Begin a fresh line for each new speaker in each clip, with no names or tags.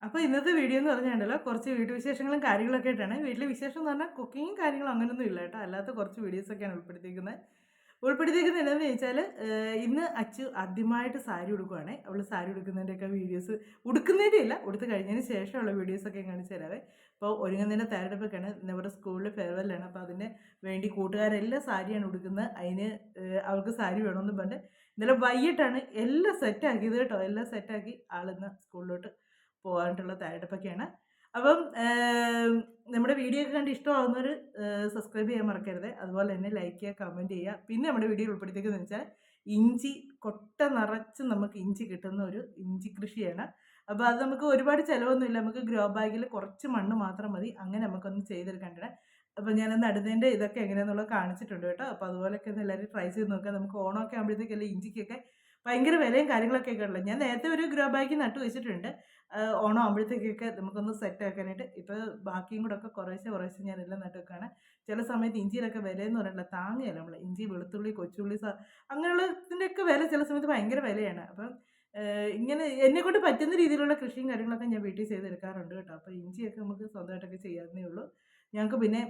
അപ്പോൾ ഇന്നത്തെ വീഡിയോ എന്ന് പറഞ്ഞാൽ കുറച്ച് വീട്ടുവിശേഷങ്ങളും കാര്യങ്ങളൊക്കെ ആയിട്ടാണ്. വീട്ടിലെ വിശേഷം എന്ന് പറഞ്ഞാൽ കുക്കിങ്ങും കാര്യങ്ങളും അങ്ങനെയൊന്നും ഇല്ല കേട്ടോ. അല്ലാത്ത കുറച്ച് വീഡിയോസൊക്കെയാണ് ഉൾപ്പെടുത്തിയിരിക്കുന്നത്. ഉൾപ്പെടുത്തിയിരിക്കുന്നത് എന്താണെന്ന് ചോദിച്ചാൽ ഇന്ന് അച്ചു ആദ്യമായിട്ട് സാരി ഉടുക്കുവാണേ. അവൾ സാരി ഉടുക്കുന്നതിൻ്റെയൊക്കെ വീഡിയോസ് ഉടുക്കുന്നതിൻ്റെ ഇല്ല, ഉടുത്ത് കഴിഞ്ഞതിന് ശേഷമുള്ള വീഡിയോസൊക്കെ കാണിച്ചു തരാവേ. അപ്പോൾ ഒരുങ്ങുന്നതിൻ്റെ തയ്യാറെടുപ്പൊക്കെയാണ്. നമ്മുടെ സ്കൂളിൽ ഫെയർവെല്ലാണ്. അപ്പോൾ അതിന് വേണ്ടി കൂട്ടുകാരെല്ലാം സാരിയാണ് ഉടുക്കുന്നത്. അതിന് അവൾക്ക് സാരി വേണമെന്ന് പറഞ്ഞിട്ട് ഇന്നലെ വൈകിട്ടാണ് എല്ലാം സെറ്റാക്കിയത് കേട്ടോ. എല്ലാം സെറ്റാക്കി ആളിന്ന് സ്കൂളിലോട്ട് പോകാനായിട്ടുള്ള തയ്യാറെടുപ്പൊക്കെയാണ്. അപ്പം നമ്മുടെ വീഡിയോ ഒക്കെ കണ്ട് ഇഷ്ടമാകുന്നവർ സബ്സ്ക്രൈബ് ചെയ്യാൻ മറക്കരുത്. അതുപോലെ തന്നെ ലൈക്ക് ചെയ്യുക, കമൻറ്റ് ചെയ്യുക. പിന്നെ നമ്മുടെ വീഡിയോ ഉൾപ്പെടുത്തിയെന്ന് വെച്ചാൽ ഇഞ്ചി കൊട്ട നിറച്ച് നമുക്ക് ഇഞ്ചി കിട്ടുന്ന ഒരു ഇഞ്ചി കൃഷിയാണ്. അപ്പോൾ അത് നമുക്ക് ഒരുപാട് ചിലവൊന്നുമില്ല. നമുക്ക് ഗ്രോ ബാഗിൽ കുറച്ച് മണ്ണ് മാത്രം മതി. അങ്ങനെ നമുക്കൊന്ന് ചെയ്തെടുക്കേണ്ടത്. അപ്പോൾ ഞാനന്ന് നടുന്നതിൻ്റെ ഇതൊക്കെ എങ്ങനെയാണെന്നുള്ളത് കാണിച്ചിട്ടുണ്ട് കേട്ടോ. അപ്പോൾ അതുപോലെയൊക്കെ ഒന്ന് എല്ലാവരും ട്രൈ ചെയ്ത് നോക്കുക. നമുക്ക് ഓണമൊക്കെ ആകുമ്പോഴത്തേക്കല്ലേ ഇഞ്ചിക്കൊക്കെ ഭയങ്കര വിലയും കാര്യങ്ങളൊക്കെ ഉള്ളത്. ഞാൻ നേരത്തെ ഒരു ഗ്രോ ബാഗ് നട്ടു വെച്ചിട്ടുണ്ട്. ഓണം ആകുമ്പോഴത്തേക്കൊക്കെ നമുക്കൊന്ന് സെറ്റ് ആക്കാനായിട്ട്. ഇപ്പോൾ ബാക്കിയും കൂടെ ഒക്കെ കുറേശ്ശെ ഞാനെല്ലാം നട്ട് വെക്കുകയാണ്. ചില സമയത്ത് ഇഞ്ചിയിലൊക്കെ വിലയെന്ന് പറഞ്ഞിട്ടുള്ള താങ്ങുകയില്ല നമ്മൾ. ഇഞ്ചി, വെളുത്തുള്ളി, കൊച്ചുള്ളി അങ്ങനെയുള്ളതിൻ്റെയൊക്കെ വില ചില സമയത്ത് ഭയങ്കര വിലയാണ്. അപ്പം ഇങ്ങനെ എന്നെക്കൊണ്ട് പറ്റുന്ന രീതിയിലുള്ള കൃഷിയും കാര്യങ്ങളൊക്കെ ഞാൻ വീട്ടിൽ ചെയ്തെടുക്കാറുണ്ട് കേട്ടോ. അപ്പോൾ ഇഞ്ചിയൊക്കെ നമുക്ക് സ്വന്തമായിട്ടൊക്കെ ചെയ്യാവുന്നേ ഉള്ളൂ. ഞങ്ങൾക്ക് പിന്നെ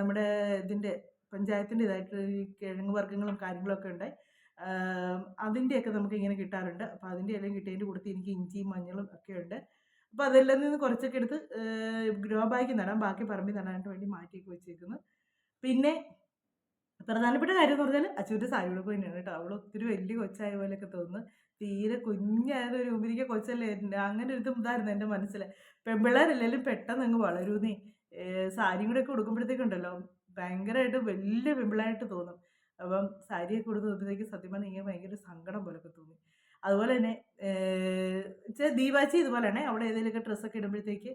നമ്മുടെ ഇതിൻ്റെ പഞ്ചായത്തിൻ്റെ ഇതായിട്ട് ഈ കിഴങ്ങ് വർഗ്ഗങ്ങളും കാര്യങ്ങളൊക്കെ ഉണ്ട്. അതിൻ്റെയൊക്കെ നമുക്കിങ്ങനെ കിട്ടാറുണ്ട്. അപ്പോൾ അതിൻ്റെ എല്ലാം കിട്ടിയതിൻ്റെ കൂട്ടത്തിൽ എനിക്ക് ഇഞ്ചിയും മഞ്ഞളും ഒക്കെ ഉണ്ട്. അപ്പോൾ അതെല്ലാം നിന്ന് കുറച്ചൊക്കെ എടുത്ത് ഗ്രോ ബാഗിൽ നടാം. ബാക്കി പറമ്പിൽ നടാനായിട്ട് വേണ്ടി മാറ്റിയൊക്കെ വെച്ചേക്കുന്നു. പിന്നെ പ്രധാനപ്പെട്ട കാര്യം എന്ന് പറഞ്ഞാൽ അച്ചുവിൻ്റെ സാരി ഉടുപ്പ് തന്നെയാണ് കേട്ടോ. അവൾ ഒത്തിരി വലിയ കൊച്ചായ പോലെയൊക്കെ തോന്നുന്നു. തീരെ കുഞ്ഞായത് ഒരു ഉപരിക്ക കൊച്ചല്ലേ. അങ്ങനെ ഒരു ഇതായിരുന്നു എൻ്റെ മനസ്സിൽ. പെൺപിള്ളേരല്ലെങ്കിലും പെട്ടെന്ന് അങ്ങ് വളരൂന്നേ. സാരിയും കൂടെ ഒക്കെ ഉടുക്കുമ്പോഴത്തേക്കുണ്ടല്ലോ ഭയങ്കരമായിട്ട് വലിയ പെൺപിള്ളേരായിട്ട് തോന്നും. അപ്പം സാരിയൊക്കെ ഉടുത്ത് നോക്കുമ്പോഴത്തേക്ക് സത്യം പറഞ്ഞാൽ ഇങ്ങനെ ഭയങ്കര സങ്കടം പോലൊക്കെ തോന്നി. അതുപോലെ തന്നെ ദീപാച്ചി ഇതുപോലെയാണ്. അവൾ ഏതെങ്കിലുമൊക്കെ ഡ്രസ്സൊക്കെ ഇടുമ്പോഴത്തേക്ക്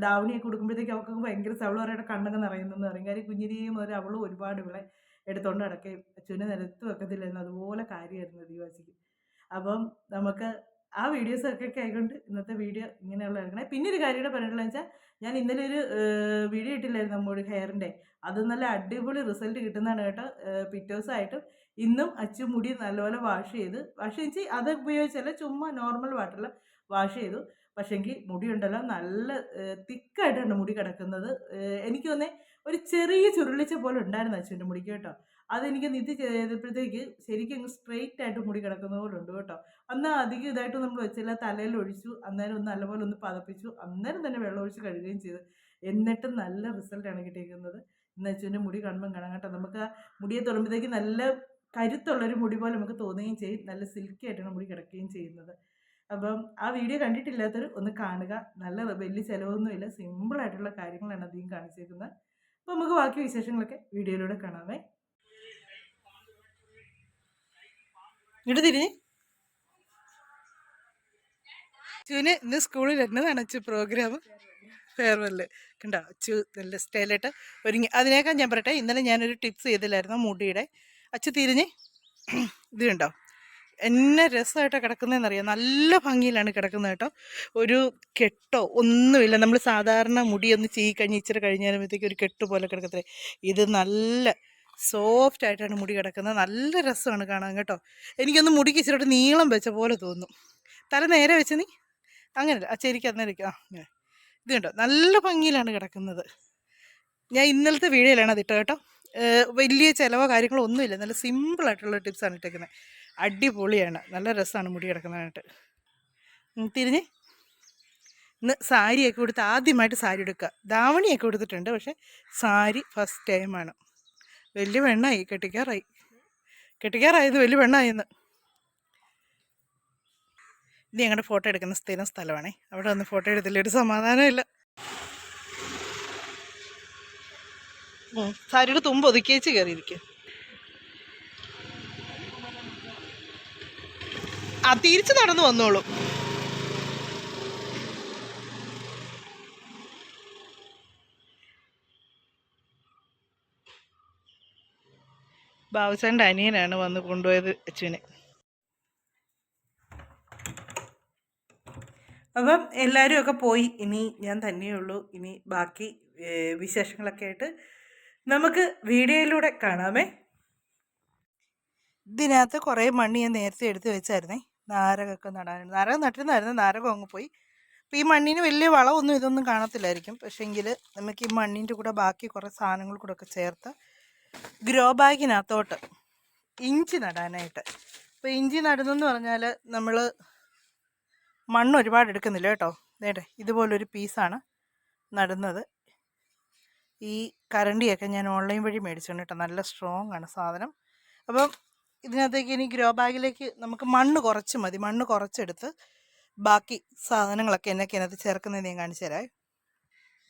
ദാവണിയൊക്കെ ഉടുക്കുമ്പോഴത്തേക്ക് അവൾക്ക് ഭയങ്കര അവൾ അവരുടെ കണ്ണൊക്കെ നിറയുന്നെന്ന് പറയും. കാര്യം കുഞ്ഞിരിയെ മുതൽ അവൾ ഒരുപാട് ഇവളെ എടുത്തോണ്ട് നടക്കുകയും അച്ചുവിനെ നിലത്ത് വെക്കത്തില്ലായിരുന്നു. അതുപോലെ കാര്യമായിരുന്നു ദീപാച്ചിക്ക്. അപ്പം നമുക്ക് ആ വീഡിയോസൊക്കെ ആയിക്കൊണ്ട് ഇന്നത്തെ വീഡിയോ ഇങ്ങനെയുള്ള എടുക്കണേ. പിന്നെ ഒരു കാര്യം കൂടെ പറഞ്ഞിട്ടുള്ളതെന്ന് വെച്ചാൽ ഞാൻ ഇന്നലെ ഒരു വീഡിയോ ഇട്ടില്ലായിരുന്നു നമ്മുടെ ഹെയറിൻ്റെ. അത് നല്ല അടിപൊളി റിസൾട്ട് കിട്ടുന്നതാണ് കേട്ടോ. പിറ്റേ ദിവസമായിട്ടും ഇന്നും അച്ചു മുടി നല്ലപോലെ വാഷ് ചെയ്ത് അത് ഉപയോഗിച്ചല്ല, ചുമ്മാ നോർമൽ വാട്ടറിൽ വാഷ് ചെയ്തു. പക്ഷേങ്കിൽ മുടിയുണ്ടല്ലോ നല്ല തിക്കായിട്ടാണ് മുടി കിടക്കുന്നത്. എനിക്ക് തോന്നേ ഒരു ചെറിയ ചുരുളിച്ച പോലെ ഉണ്ടായിരുന്നു അച്ചുവിൻ്റെ മുടിക്ക് കേട്ടോ. അതെനിക്ക് നിധി ചെയ്തപ്പോഴത്തേക്ക് ശരിക്കും അങ്ങ് സ്ട്രെയിറ്റ് ആയിട്ട് മുടി കിടക്കുന്ന പോലെ ഉണ്ട് കേട്ടോ. അന്ന് അധികം ഇതായിട്ട് നമ്മൾ വെച്ചില്ല, തലയിൽ ഒഴിച്ചു, അന്നേരം ഒന്ന് നല്ലപോലെ ഒന്ന് പതപ്പിച്ചു, അന്നേരം തന്നെ വെള്ളം ഒഴിച്ച് കഴുകുകയും ചെയ്തു. എന്നിട്ടും നല്ല റിസൾട്ടാണ് കിട്ടിയിരിക്കുന്നത്. ഇന്ന് അച്ചുവിൻ്റെ മുടി കാണുമ്പം കാണാം കേട്ടോ. നമുക്ക് ആ മുടിയെ തൊടുമ്പോഴത്തേക്ക് നല്ല കരുത്തുള്ളൊരു മുടി പോലെ നമുക്ക് തോന്നുകയും ചെയ്യും. നല്ല സിൽക്കി ആയിട്ടാണ് മുടി കിടക്കുകയും ചെയ്യുന്നത്. അപ്പം ആ വീഡിയോ കണ്ടിട്ടില്ലാത്തവർ ഒന്ന് കാണുക. നല്ല വലിയ ചിലവൊന്നുമില്ല, സിമ്പിളായിട്ടുള്ള കാര്യങ്ങളാണ് അധികം കാണിച്ചേക്കുന്നത്. അപ്പോൾ നമുക്ക് ബാക്കി വിശേഷങ്ങളൊക്കെ വീഡിയോയിലൂടെ കാണാമേ. ഇങ്ങോട്ട് തിരിഞ്ഞ് അച്ചുവിന് ഇന്ന് സ്കൂളിൽ എന്നതാണ് അച്ചു പ്രോഗ്രാം? ഫെയർവെല്ല് കണ്ടോ. അച്ചു നല്ല സ്റ്റൈലായിട്ട് ഒരുങ്ങി. അതിനേക്കാൾ ഞാൻ പറയട്ടെ, ഇന്നലെ ഞാനൊരു ടിപ്സ് ചെയ്തില്ലായിരുന്നു മുടിയുടെ. അച്ചു തിരിഞ്ഞ് ഇത് കണ്ടോ എന്നെ രസമായിട്ടാണ് കിടക്കുന്നതെന്നറിയാം. നല്ല ഭംഗിയിലാണ് കിടക്കുന്നത് കേട്ടോ. ഒരു കെട്ടോ ഒന്നുമില്ല. നമ്മൾ സാധാരണ മുടിയൊന്ന് ചീക്കഴിഞ്ഞ് ഇച്ചിരി കഴിഞ്ഞാലുമ്പോഴത്തേക്ക് ഒരു കെട്ട് പോലെ കിടക്കത്തില്ലേ, ഇത് നല്ല സോഫ്റ്റ് ആയിട്ടാണ് മുടി കിടക്കുന്നത്. നല്ല രസമാണ് കാണാൻ കേട്ടോ. എനിക്കൊന്ന് മുടിക്ക് ഇച്ചിരി നീളം വെച്ച പോലെ തോന്നും. തല നേരെ വെച്ച് നീ അങ്ങനെയല്ല അച്ചേരിക്ക് അന്നേരം ഇത് കണ്ടോ നല്ല ഭംഗിയിലാണ് കിടക്കുന്നത്. ഞാൻ ഇന്നലത്തെ വീഡിയോയിലാണ് അത് ഇട്ടത് കേട്ടോ. വലിയ ചിലവോ കാര്യങ്ങളോ ഒന്നുമില്ല. നല്ല സിമ്പിളായിട്ടുള്ള ടിപ്സാണ് ഇട്ടേക്കുന്നത്. അടിപൊളിയാണ്, നല്ല രസമാണ് മുടി കിടക്കുന്നതായിട്ട്. തിരിഞ്ഞ് ഇന്ന് സാരിയൊക്കെ കൊടുത്ത് ആദ്യമായിട്ട് സാരി എടുക്കുക. ധാവണിയൊക്കെ കൊടുത്തിട്ടുണ്ട്, പക്ഷേ സാരി ഫസ്റ്റ് ടൈമാണ്. വലിയ പെണ്ണായി, കെട്ടിക്കാറായത് വലിയ പെണ്ണായിന്ന്. ഇത് ഞങ്ങളുടെ ഫോട്ടോ എടുക്കുന്ന സ്ഥിരം സ്ഥലമാണേ. അവിടെ വന്ന് ഫോട്ടോ എടുത്തില്ല, ഒരു സമാധാനമില്ല. സാരിയുടെ തുമ്പ് ഒതുക്കിയേച്ച് കയറിയിരിക്കും. ആ തിരിച്ച് നടന്നു വന്നോളൂ. ബാബുസാൻ്റെ അനിയനാണ് വന്ന് കൊണ്ടുപോയത് അച്ചുവിനെ. അപ്പം എല്ലാവരും ഒക്കെ പോയി. ഇനി ഞാൻ തന്നെയുള്ളൂ. ഇനി ബാക്കി വിശേഷങ്ങളൊക്കെ ആയിട്ട് നമുക്ക് വീഡിയോയിലൂടെ കാണാമേ. ഇതിനകത്ത് കുറേ മണ്ണ് ഞാൻ നേരത്തെ എടുത്ത് വെച്ചായിരുന്നേ, നാരകമൊക്കെ നടാനായിരുന്നു. നാരകം നട്ടിരുന്നായിരുന്നു, നാരകം അങ്ങ് പോയി. അപ്പോൾ ഈ മണ്ണിന് വലിയ വളമൊന്നും ഇതൊന്നും കാണത്തില്ലായിരിക്കും. പക്ഷേങ്കിൽ നമുക്ക് ഈ മണ്ണിൻ്റെ കൂടെ ബാക്കി കുറേ സാധനങ്ങൾ കൂടെ ഒക്കെ ചേർത്ത് ഗ്രോ ബാഗിനകത്തോട്ട് ഇഞ്ചി നടാനായിട്ട്. അപ്പോൾ ഇഞ്ചി നടുന്നെന്ന് പറഞ്ഞാൽ നമ്മൾ മണ്ണ് ഒരുപാട് എടുക്കുന്നില്ല കേട്ടോ. നേട്ടെ ഇതുപോലൊരു പീസാണ് നടുന്നത്. ഈ കരണ്ടിയൊക്കെ ഞാൻ ഓൺലൈൻ വഴി മേടിച്ചിട്ടുണ്ട് കേട്ടോ. നല്ല സ്ട്രോങ് ആണ് സാധനം. അപ്പം ഇതിനകത്തേക്ക് ഇനി ഗ്രോ ബാഗിലേക്ക് നമുക്ക് മണ്ണ് കുറച്ച് മതി. മണ്ണ് കുറച്ചെടുത്ത് ബാക്കി സാധനങ്ങളൊക്കെ എന്നൊക്കെ ചേർക്കുന്നത് ഞാൻ കാണിച്ചു തരാം.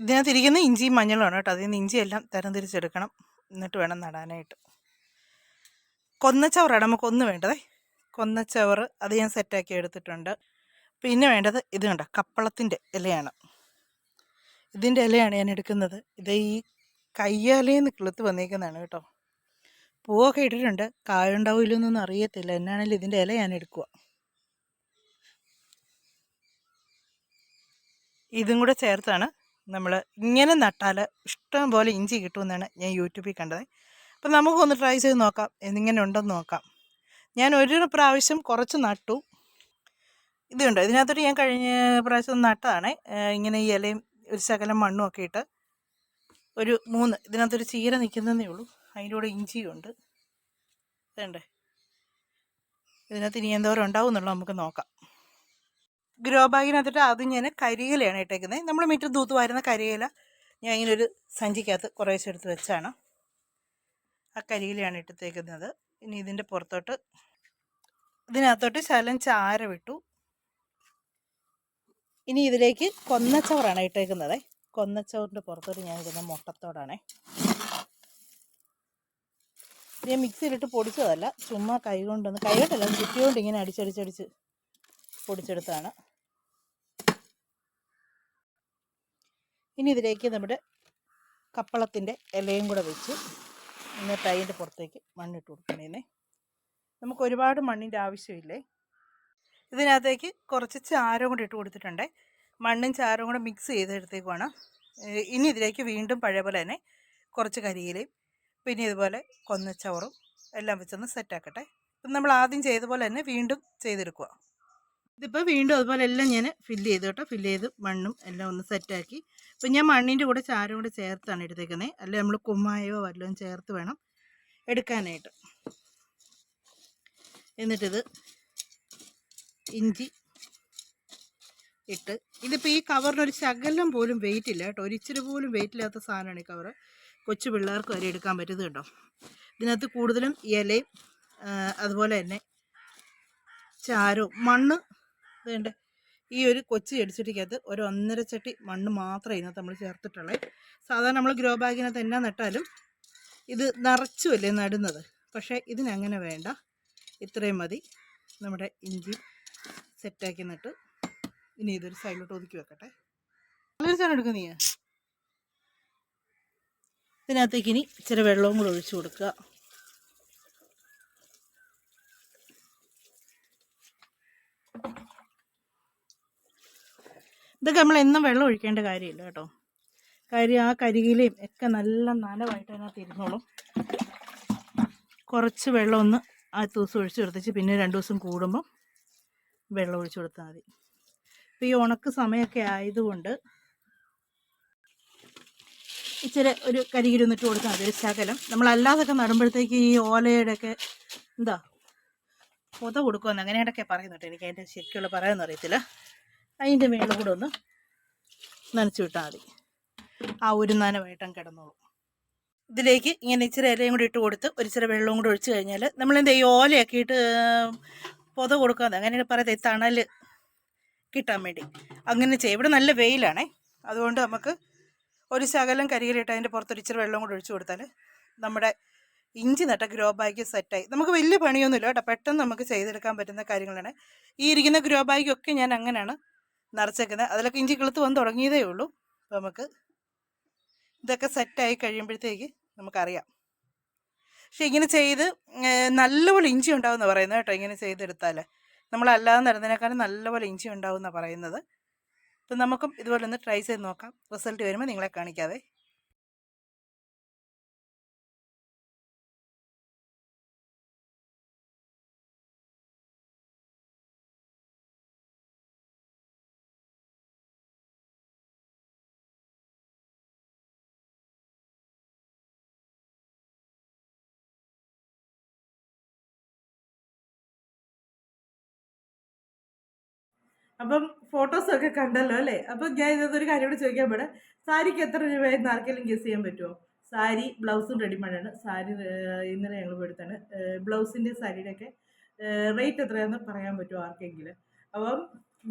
ഇതിനകത്ത് ഇരിക്കുന്ന ഇഞ്ചിയും മഞ്ഞളുമാണ് കേട്ടോ. അതിൽ നിന്ന് ഇഞ്ചിയെല്ലാം തരംതിരിച്ചെടുക്കണം, എന്നിട്ട് വേണം നടാനായിട്ട്. കൊന്നച്ചവറാണ് നമുക്കൊന്ന് വേണ്ടതേ. കൊന്നച്ചവറ് അത് ഞാൻ സെറ്റാക്കി എടുത്തിട്ടുണ്ട്. പിന്നെ വേണ്ടത് ഇത് കണ്ട കപ്പളത്തിൻ്റെ ഇലയാണ്. ഇതിൻ്റെ ഇലയാണ് ഞാൻ എടുക്കുന്നത്. ഇത് ഈ കയ്യാലേന്ന് കിളുത്ത് വന്നേക്കുന്നതാണ് കേട്ടോ. പൂവൊക്കെ ഇട്ടിട്ടുണ്ട്, കായുണ്ടാവില്ലെന്നൊന്നും അറിയത്തില്ല. എന്നാണെങ്കിലും ഇതിൻ്റെ ഇല ഞാൻ എടുക്കുക. ഇതും കൂടെ ചേർത്താണ് നമ്മൾ ഇങ്ങനെ നട്ടാൽ ഇഷ്ടം പോലെ ഇഞ്ചി കിട്ടുമെന്നാണ് ഞാൻ യൂട്യൂബിൽ കണ്ടത്. അപ്പം നമുക്കൊന്ന് ട്രൈ ചെയ്ത് നോക്കാം, എന്നിങ്ങനെ ഉണ്ടെന്ന് നോക്കാം. ഞാൻ ഒരു പ്രാവശ്യം കുറച്ച് നട്ടു. ഇതുണ്ട്, ഇതിനകത്തോട്ട് ഞാൻ കഴിഞ്ഞ പ്രാവശ്യം നട്ടതാണ്. ഇങ്ങനെ ഈ ഇലയും ഒരു ശകലം മണ്ണും ഒക്കെ ഇട്ട് ഒരു 3 ഇതിനകത്തൊരു ചീര നിൽക്കുന്നതേ ഉള്ളൂ. അതിൻ്റെ കൂടെ ഇഞ്ചിയും ഉണ്ട്. ഇതുണ്ട്. ഇതിനകത്ത് ഇനി എന്തോരം ഉണ്ടാവും എന്നുള്ളത് നമുക്ക് നോക്കാം. ഗ്രോ ബാഗിനകത്തിട്ട് ആദ്യം ഞാൻ കരിയിലയാണ് ഇട്ടേക്കുന്നത്. നമ്മൾ മിറ്റം തൂത്ത് വരുന്ന കരിയില ഞാൻ ഇങ്ങനെ ഒരു സഞ്ചിക്കകത്ത് കുറേശ്ശെ എടുത്ത് വെച്ചാണ്. ആ കരിയിലയാണ് ഇട്ടേക്കുന്നത്. ഇനി ഇതിൻ്റെ പുറത്തോട്ട് ഇതിനകത്തോട്ട് ശകലം ചാരമിട്ടു. ഇനി ഇതിലേക്ക് കൊന്നച്ചവറാണ് ഇട്ടേക്കുന്നത്. കൊന്നച്ചവറിൻ്റെ പുറത്തോട്ട് ഞാൻ ഇടുന്ന മുട്ടത്തോടാണേ. ഞാൻ മിക്സിയിലിട്ട് പൊടിച്ചതല്ല, ചുമ്മാ കൈകൊണ്ടൊന്ന്, കൈകൊണ്ടല്ല ചുറ്റിയോണ്ട് ഇങ്ങനെ അടിച്ചടിച്ചടിച്ച് പൊടിച്ചെടുത്താണ്. ഇനി ഇതിലേക്ക് നമ്മുടെ കപ്പളത്തിൻ്റെ ഇലയും കൂടെ വെച്ച് എന്നിട്ട് അതിൻ്റെ പുറത്തേക്ക് മണ്ണിട്ട് കൊടുക്കണേ. നമുക്ക് ഒരുപാട് മണ്ണിൻ്റെ ആവശ്യമില്ലേ. ഇതിനകത്തേക്ക് കുറച്ച് ചാരം കൂടി ഇട്ട് കൊടുത്തിട്ടുണ്ട്. മണ്ണും ചാരവും കൂടെ മിക്സ് ചെയ്തെടുത്തേക്കുവാണ്. ഇനി ഇതിലേക്ക് വീണ്ടും പഴയ പോലെ തന്നെ കുറച്ച് കരിയിലയും പിന്നെ ഇതുപോലെ കൊന്നച്ചവറും എല്ലാം വെച്ചൊന്ന് സെറ്റാക്കട്ടെ. ഇപ്പം നമ്മൾ ആദ്യം ചെയ്ത പോലെ തന്നെ വീണ്ടും ചെയ്തെടുക്കുക. ഇതിപ്പോൾ വീണ്ടും അതുപോലെ എല്ലാം ഞാൻ ഫില്ല് ചെയ്തു കേട്ടോ. ഫില്ല് ചെയ്ത് മണ്ണും എല്ലാം ഒന്ന് സെറ്റാക്കി. ഇപ്പം ഞാൻ മണ്ണിൻ്റെ കൂടെ ചാരം കൂടെ ചേർത്താണ് എടുത്തേക്കുന്നത്. അല്ലെങ്കിൽ നമ്മൾ കുമ്മായോ വല്ലതും ചേർത്ത് വേണം എടുക്കാനായിട്ട്. എന്നിട്ടിത് ഇഞ്ചി ഇട്ട്, ഇതിപ്പോൾ ഈ കവറിനൊരു ശകലം പോലും വെയിറ്റ് ഇല്ല കേട്ടോ. ഒരു ഇച്ചിരി പോലും വെയിറ്റ് ഇല്ലാത്ത സാധനമാണ് ഈ കവറ്. കൊച്ചു പിള്ളേർക്ക് വരെ എടുക്കാൻ പറ്റുന്നത് കേട്ടോ. ഇതിനകത്ത് കൂടുതലും ഇലയും അതുപോലെ തന്നെ ചാരവും മണ്ണ് വേണ്ട. ഈ ഒരു കൊച്ചു ചെടിച്ചട്ടിക്കകത്ത് ഒരു 1.5 ചട്ടി മണ്ണ് മാത്രമേ ഇതിനകത്ത് നമ്മൾ ചേർത്തിട്ടുള്ളേ. സാധാരണ നമ്മൾ ഗ്രോ ബാഗിനകത്ത് എന്നാ നട്ടാലും ഇത് നിറച്ചുമല്ലേ നടുന്നത്. പക്ഷേ ഇതിനങ്ങനെ വേണ്ട, ഇത്രയും മതി. നമ്മുടെ ഇഞ്ചി സെറ്റാക്കി നട്ട് ഇനി ഇതൊരു സൈഡിലോട്ട് ഒതുക്കി വെക്കട്ടെ. നല്ലൊരു സാധനം എടുക്കുക നീ. ഇതിനകത്തേക്ക് ഇനി ഇച്ചിരി വെള്ളവും കൂടെ ഒഴിച്ചു കൊടുക്കുക. ഇതൊക്കെ നമ്മൾ എന്നും വെള്ളം ഒഴിക്കേണ്ട കാര്യമില്ല കേട്ടോ. കാര്യം ആ കരിയിലയും ഒക്കെ നല്ല നനവായിട്ട് അതിനകത്ത് ഇരുന്നോളും. കുറച്ച് വെള്ളം ഒന്ന് ആ ദിവസം ഒഴിച്ചു കൊടുത്തിച്ച് പിന്നെ 2 ദിവസം കൂടുമ്പം വെള്ളം ഒഴിച്ചു കൊടുത്താൽ മതി. ഇപ്പോൾ ഈ ഉണക്ക് സമയമൊക്കെ ആയതുകൊണ്ട് ഇച്ചിരി ഒരു കരികിരുന്നിട്ട് കൊടുത്താൽ മതി, ഒരു ശകലം. നമ്മളല്ലാതൊക്കെ നടുമ്പോഴത്തേക്ക് ഈ ഓലയുടെയൊക്കെ എന്താ പൊത കൊടുക്കുമെന്ന് അങ്ങനെയൊക്കെ പറയുന്നുണ്ട്. എനിക്ക് അതിൻ്റെ ശരിക്കുള്ള പറയാമെന്ന് അറിയത്തില്ല. അതിൻ്റെ മേളിൽ കൂടെ ഒന്ന് നനച്ച് വിട്ടാൽ മതി. ആ ഒരു നനവായിട്ടും കിടന്നോളും. ഇതിലേക്ക് ഇങ്ങനെ ഇച്ചിരി ഇലയും കൂടി ഇട്ട് കൊടുത്ത് ഒരു ഇച്ചിരി വെള്ളവും കൂടി ഒഴിച്ച് കഴിഞ്ഞാൽ നമ്മളെന്താ ഈ ഓലയൊക്കെ ഇട്ട് പൊത കൊടുക്കാതെ അങ്ങനെ പറയത്തെ തണൽ കിട്ടാൻ വേണ്ടി അങ്ങനെ ചെയ്യും. ഇവിടെ നല്ല വെയിലാണേ, അതുകൊണ്ട് നമുക്ക് ഒരു ശകലം കരിയിലിട്ട് അതിൻ്റെ പുറത്തൊരു ഇച്ചിരി വെള്ളം കൂടി ഒഴിച്ചു കൊടുത്താൽ നമ്മുടെ ഇഞ്ചി നട്ട ഗ്രോ ബാഗ് സെറ്റായി. നമുക്ക് വലിയ പണിയൊന്നുമില്ല കേട്ടോ, പെട്ടെന്ന് നമുക്ക് ചെയ്തെടുക്കാൻ പറ്റുന്ന കാര്യങ്ങളാണ്. ഈ ഇരിക്കുന്ന ഗ്രോ ബാഗൊക്കെ ഞാൻ അങ്ങനെയാണ് നിറച്ചേക്കുന്നത്. അതിലൊക്കെ ഇഞ്ചി കിളുത്ത് വന്ന് തുടങ്ങിയതേ ഉള്ളൂ. അപ്പോൾ നമുക്ക് ഇതൊക്കെ സെറ്റായി കഴിയുമ്പോഴത്തേക്ക് നമുക്കറിയാം. പക്ഷെ ഇങ്ങനെ ചെയ്ത് നല്ലപോലെ ഇഞ്ചി ഉണ്ടാവുമെന്ന് പറയുന്നത് കേട്ടോ. ഇങ്ങനെ ചെയ്തെടുത്താൽ നമ്മളല്ലാതെ നടുന്നതിനേക്കാളും നല്ലപോലെ ഇഞ്ചി ഉണ്ടാവുമെന്നാണ് പറയുന്നത്. അപ്പം നമുക്കും ഇതുപോലെ ഒന്ന് ട്രൈ ചെയ്ത് നോക്കാം. റിസൾട്ട് വരുമ്പോൾ നിങ്ങളെ കാണിക്കാവേ. അപ്പം ഫോട്ടോസൊക്കെ കണ്ടല്ലോ അല്ലേ? അപ്പം ഞാൻ ഇതിനകത്തൊരു കാര്യം കൂടി ചോദിക്കാൻ പാടെ. സാരിക്ക് എത്ര രൂപയായെന്ന് ആർക്കെങ്കിലും ഗെസ് ചെയ്യാൻ പറ്റുമോ? സാരി ബ്ലൗസും റെഡിമെയ്ഡാണ്. സാരി ഇന്നലെ ഞങ്ങൾ പോയെടുത്താണ്. ബ്ലൗസിൻ്റെ സാരിയുടെയൊക്കെ റേറ്റ് എത്രയാണെന്ന് പറയാൻ പറ്റുമോ ആർക്കെങ്കിലും? അപ്പം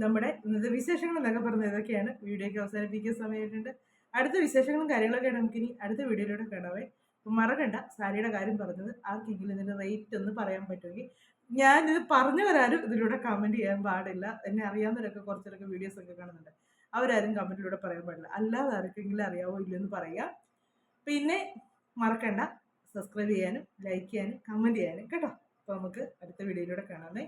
നമ്മുടെ ഇന്നത്തെ വിശേഷങ്ങൾ എന്നൊക്കെ പറഞ്ഞത് ഇതൊക്കെയാണ്. വീഡിയോയ്ക്ക് അവസാനിപ്പിക്കുന്ന സമയമായിട്ടുണ്ട്. അടുത്ത വിശേഷങ്ങളും കാര്യങ്ങളൊക്കെയാണ് നമുക്കിനി അടുത്ത വീഡിയോയിലൂടെ കാണാവേ. അപ്പം മറക്കണ്ട സാരിയുടെ കാര്യം പറഞ്ഞത് ആർക്കെങ്കിലും ഇതിൻ്റെ റേറ്റ് ഒന്ന് പറയാൻ പറ്റുമെങ്കിൽ ഞാനിത് പറഞ്ഞു വരാനും ഇതിലൂടെ കമൻറ്റ് ചെയ്യാൻ പാടില്ല. എന്നെ അറിയാവുന്നവരൊക്കെ കുറച്ചൊക്കെ വീഡിയോസൊക്കെ കാണുന്നുണ്ട്. അവരാരും കമൻറ്റിലൂടെ പറയാൻ പാടില്ല. അല്ലാതെ ആർക്കെങ്കിലും അറിയാവോ ഇല്ലയോ എന്ന് പറയുക. പിന്നെ മറക്കണ്ട സബ്സ്ക്രൈബ് ചെയ്യാനും ലൈക്ക് ചെയ്യാനും കമൻറ്റ് ചെയ്യാനും കേട്ടോ. അപ്പോൾ നമുക്ക് അടുത്ത വീഡിയോയിലൂടെ കാണാമേ.